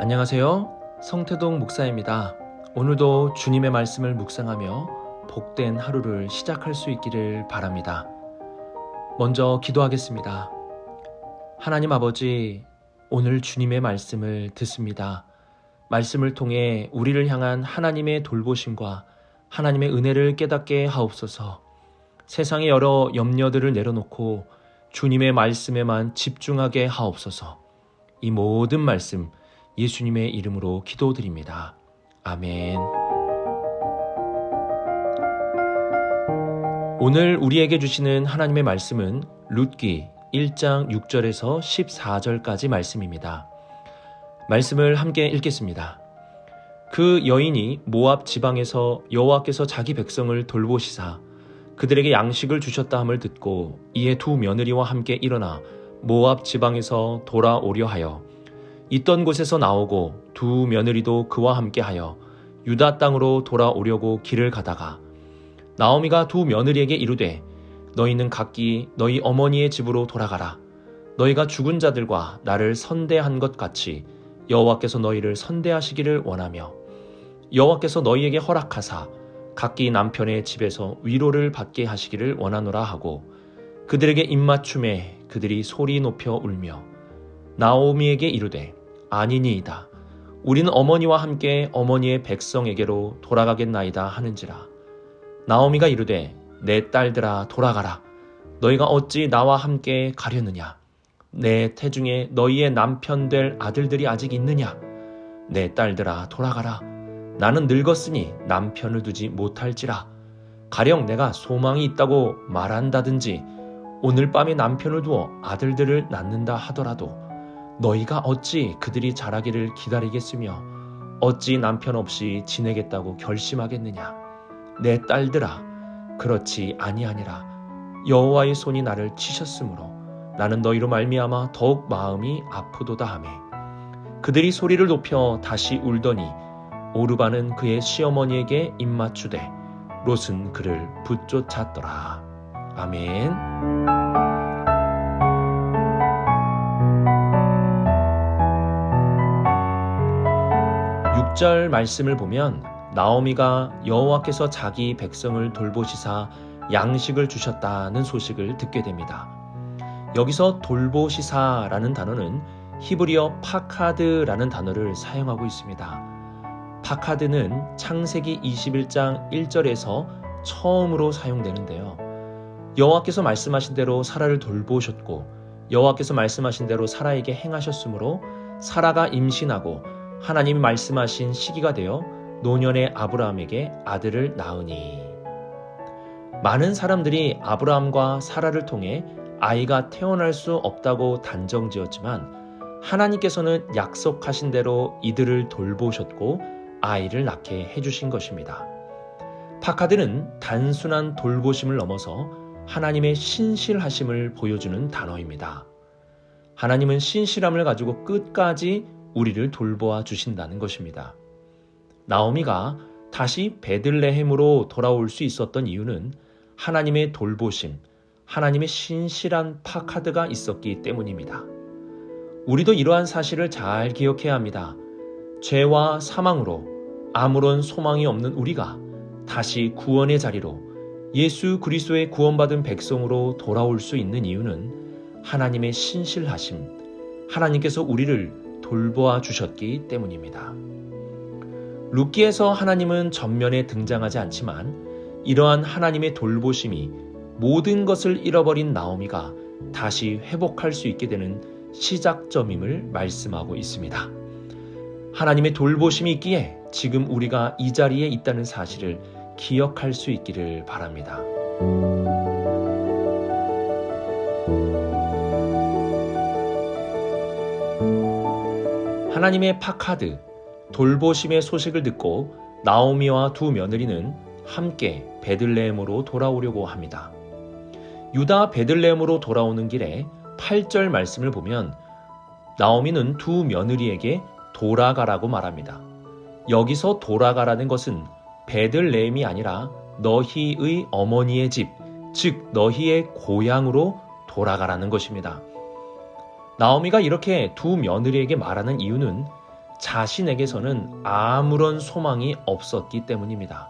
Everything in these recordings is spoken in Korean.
안녕하세요. 성태동 목사입니다. 오늘도 주님의 말씀을 묵상하며 복된 하루를 시작할 수 있기를 바랍니다. 먼저 기도하겠습니다. 하나님 아버지, 오늘 주님의 말씀을 듣습니다. 말씀을 통해 우리를 향한 하나님의 돌보심과 하나님의 은혜를 깨닫게 하옵소서. 세상의 여러 염려들을 내려놓고 주님의 말씀에만 집중하게 하옵소서. 이 모든 말씀 예수님의 이름으로 기도드립니다. 아멘. 오늘 우리에게 주시는 하나님의 말씀은 룻기 1장 6절에서 14절까지 말씀입니다. 말씀을 함께 읽겠습니다. 그 여인이 모압 지방에서 여호와께서 자기 백성을 돌보시사 그들에게 양식을 주셨다 함을 듣고 이에 두 며느리와 함께 일어나 모압 지방에서 돌아오려 하여 있던 곳에서 나오고 두 며느리도 그와 함께하여 유다 땅으로 돌아오려고 길을 가다가 나오미가 두 며느리에게 이르되 너희는 각기 너희 어머니의 집으로 돌아가라. 너희가 죽은 자들과 나를 선대한 것 같이 여호와께서 너희를 선대하시기를 원하며 여호와께서 너희에게 허락하사 각기 남편의 집에서 위로를 받게 하시기를 원하노라 하고 그들에게 입맞춤에 그들이 소리 높여 울며 나오미에게 이르되 아니니이다. 우리는 어머니와 함께 어머니의 백성에게로 돌아가겠나이다 하는지라. 나오미가 이르되 내 딸들아 돌아가라. 너희가 어찌 나와 함께 가려느냐. 내 태중에 너희의 남편 될 아들들이 아직 있느냐. 내 딸들아 돌아가라. 나는 늙었으니 남편을 두지 못할지라. 가령 내가 소망이 있다고 말한다든지 오늘 밤에 남편을 두어 아들들을 낳는다 하더라도 너희가 어찌 그들이 자라기를 기다리겠으며 어찌 남편 없이 지내겠다고 결심하겠느냐. 내 딸들아 그렇지 아니하니라. 여호와의 손이 나를 치셨으므로 나는 너희로 말미암아 더욱 마음이 아프도다 하매 그들이 소리를 높여 다시 울더니 오르바는 그의 시어머니에게 입맞추되 롯은 그를 붙쫓았더라. 아멘. 6절 말씀을 보면 나오미가 여호와께서 자기 백성을 돌보시사 양식을 주셨다는 소식을 듣게 됩니다. 여기서 돌보시사라는 단어는 히브리어 파카드라는 단어를 사용하고 있습니다. 파카드는 창세기 21장 1절에서 처음으로 사용되는데요. 여호와께서 말씀하신 대로 사라를 돌보셨고 여호와께서 말씀하신 대로 사라에게 행하셨으므로 사라가 임신하고 하나님이 말씀하신 시기가 되어 노년의 아브라함에게 아들을 낳으니. 많은 사람들이 아브라함과 사라를 통해 아이가 태어날 수 없다고 단정지었지만 하나님께서는 약속하신 대로 이들을 돌보셨고 아이를 낳게 해주신 것입니다. 파카드는 단순한 돌보심을 넘어서 하나님의 신실하심을 보여주는 단어입니다. 하나님은 신실함을 가지고 끝까지 우리를 돌보아 주신다는 것입니다. 나오미가 다시 베들레헴으로 돌아올 수 있었던 이유는 하나님의 돌보심, 하나님의 신실한 파카드가 있었기 때문입니다. 우리도 이러한 사실을 잘 기억해야 합니다. 죄와 사망으로 아무런 소망이 없는 우리가 다시 구원의 자리로 예수 그리스도의 구원받은 백성으로 돌아올 수 있는 이유는 하나님의 신실하심, 하나님께서 우리를 돌보아 주셨기 때문입니다. 룻기에서 하나님은 전면에 등장하지 않지만 이러한 하나님의 돌보심이 모든 것을 잃어버린 나오미가 다시 회복할 수 있게 되는 시작점임을 말씀하고 있습니다. 하나님의 돌보심이 있기에 지금 우리가 이 자리에 있다는 사실을 기억할 수 있기를 바랍니다. 하나님의 파카드, 돌보심의 소식을 듣고 나오미와 두 며느리는 함께 베들레헴으로 돌아오려고 합니다. 유다 베들레헴으로 돌아오는 길에 8절 말씀을 보면 나오미는 두 며느리에게 돌아가라고 말합니다. 여기서 돌아가라는 것은 베들레헴이 아니라 너희의 어머니의 집, 즉 너희의 고향으로 돌아가라는 것입니다. 나오미가 이렇게 두 며느리에게 말하는 이유는 자신에게서는 아무런 소망이 없었기 때문입니다.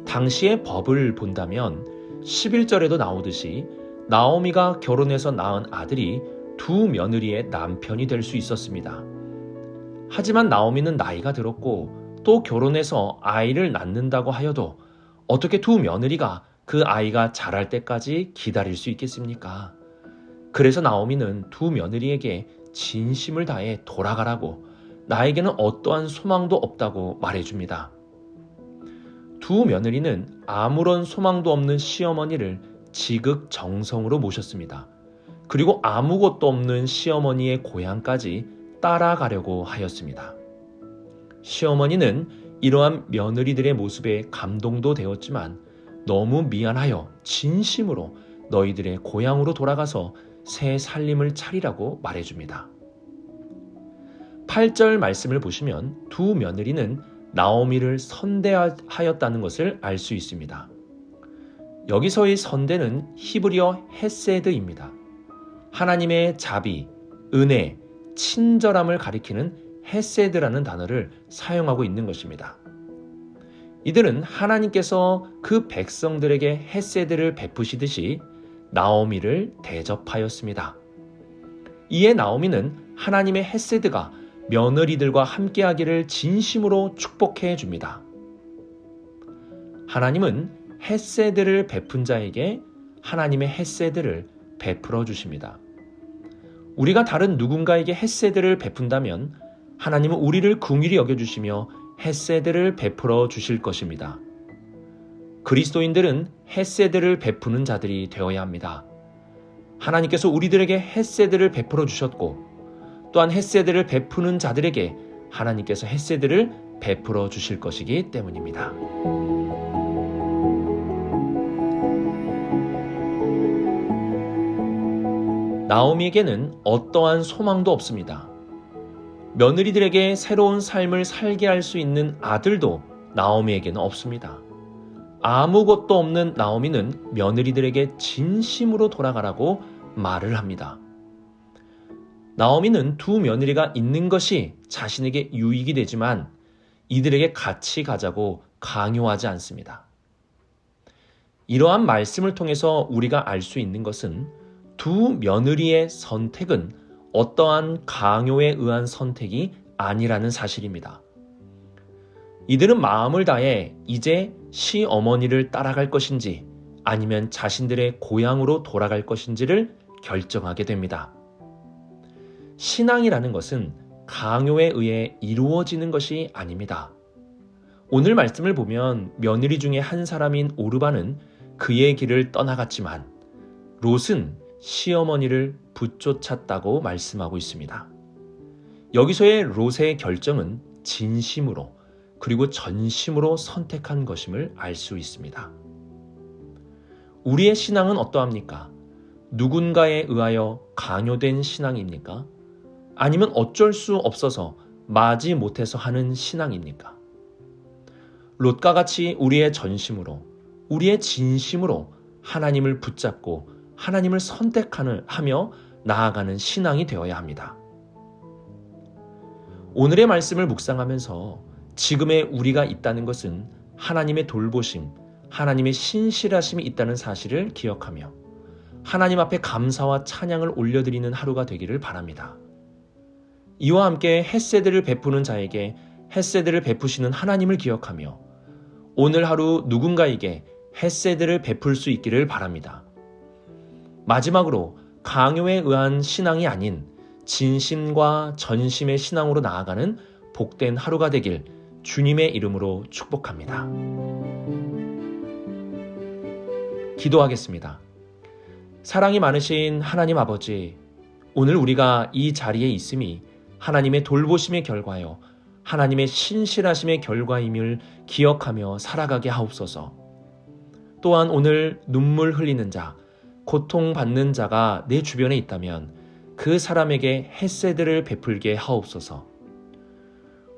당시의 법을 본다면 11절에도 나오듯이 나오미가 결혼해서 낳은 아들이 두 며느리의 남편이 될 수 있었습니다. 하지만 나오미는 나이가 들었고 또 결혼해서 아이를 낳는다고 하여도 어떻게 두 며느리가 그 아이가 자랄 때까지 기다릴 수 있겠습니까? 그래서 나오미는 두 며느리에게 진심을 다해 돌아가라고, 나에게는 어떠한 소망도 없다고 말해줍니다. 두 며느리는 아무런 소망도 없는 시어머니를 지극정성으로 모셨습니다. 그리고 아무것도 없는 시어머니의 고향까지 따라가려고 하였습니다. 시어머니는 이러한 며느리들의 모습에 감동도 되었지만 너무 미안하여 진심으로 너희들의 고향으로 돌아가서 새 살림을 차리라고 말해줍니다. 8절 말씀을 보시면 두 며느리는 나오미를 선대하였다는 것을 알 수 있습니다. 여기서의 선대는 히브리어 헤세드입니다. 하나님의 자비, 은혜, 친절함을 가리키는 헤세드라는 단어를 사용하고 있는 것입니다. 이들은 하나님께서 그 백성들에게 헤세드를 베푸시듯이 나오미를 대접하였습니다. 이에 나오미는 하나님의 헤세드가 며느리들과 함께하기를 진심으로 축복해 줍니다. 하나님은 헤세드를 베푼 자에게 하나님의 헤세드를 베풀어 주십니다. 우리가 다른 누군가에게 헤세드를 베푼다면 하나님은 우리를 긍휼히 여겨주시며 헤세드를 베풀어 주실 것입니다. 그리스도인들은 헤세드를 베푸는 자들이 되어야 합니다. 하나님께서 우리들에게 헤세드를 베풀어 주셨고 또한 헤세드를 베푸는 자들에게 하나님께서 헤세드를 베풀어 주실 것이기 때문입니다. 나오미에게는 어떠한 소망도 없습니다. 며느리들에게 새로운 삶을 살게 할 수 있는 아들도 나오미에게는 없습니다. 아무것도 없는 나오미는 며느리들에게 진심으로 돌아가라고 말을 합니다. 나오미는 두 며느리가 있는 것이 자신에게 유익이 되지만 이들에게 같이 가자고 강요하지 않습니다. 이러한 말씀을 통해서 우리가 알 수 있는 것은 두 며느리의 선택은 어떠한 강요에 의한 선택이 아니라는 사실입니다. 이들은 마음을 다해 이제 시어머니를 따라갈 것인지 아니면 자신들의 고향으로 돌아갈 것인지를 결정하게 됩니다. 신앙이라는 것은 강요에 의해 이루어지는 것이 아닙니다. 오늘 말씀을 보면 며느리 중에 한 사람인 오르반은 그의 길을 떠나갔지만 롯은 시어머니를 붙쫓았다고 말씀하고 있습니다. 여기서의 롯의 결정은 진심으로 그리고 전심으로 선택한 것임을 알 수 있습니다. 우리의 신앙은 어떠합니까? 누군가에 의하여 강요된 신앙입니까? 아니면 어쩔 수 없어서 마지 못해서 하는 신앙입니까? 롯과 같이 우리의 전심으로, 우리의 진심으로 하나님을 붙잡고 하나님을 선택하며 나아가는 신앙이 되어야 합니다. 오늘의 말씀을 묵상하면서 지금의 우리가 있다는 것은 하나님의 돌보심, 하나님의 신실하심이 있다는 사실을 기억하며 하나님 앞에 감사와 찬양을 올려드리는 하루가 되기를 바랍니다. 이와 함께 헤세드를 베푸는 자에게 헤세드를 베푸시는 하나님을 기억하며 오늘 하루 누군가에게 헤세드를 베풀 수 있기를 바랍니다. 마지막으로 강요에 의한 신앙이 아닌 진심과 전심의 신앙으로 나아가는 복된 하루가 되길 주님의 이름으로 축복합니다. 기도하겠습니다. 사랑이 많으신 하나님 아버지, 오늘 우리가 이 자리에 있음이 하나님의 돌보심의 결과요, 하나님의 신실하심의 결과임을 기억하며 살아가게 하옵소서. 또한 오늘 눈물 흘리는 자, 고통받는 자가 내 주변에 있다면 그 사람에게 헤세드를 베풀게 하옵소서.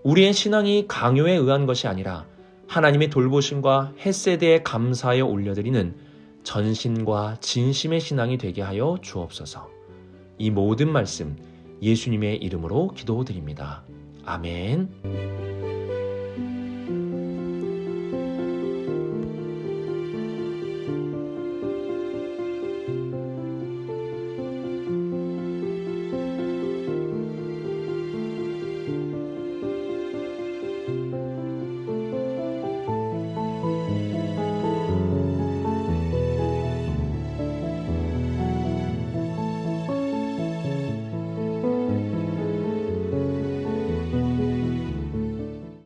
우리의 신앙이 강요에 의한 것이 아니라 하나님의 돌보심과 헤세드의 감사에 올려드리는 전신과 진심의 신앙이 되게 하여 주옵소서. 이 모든 말씀 예수님의 이름으로 기도드립니다. 아멘.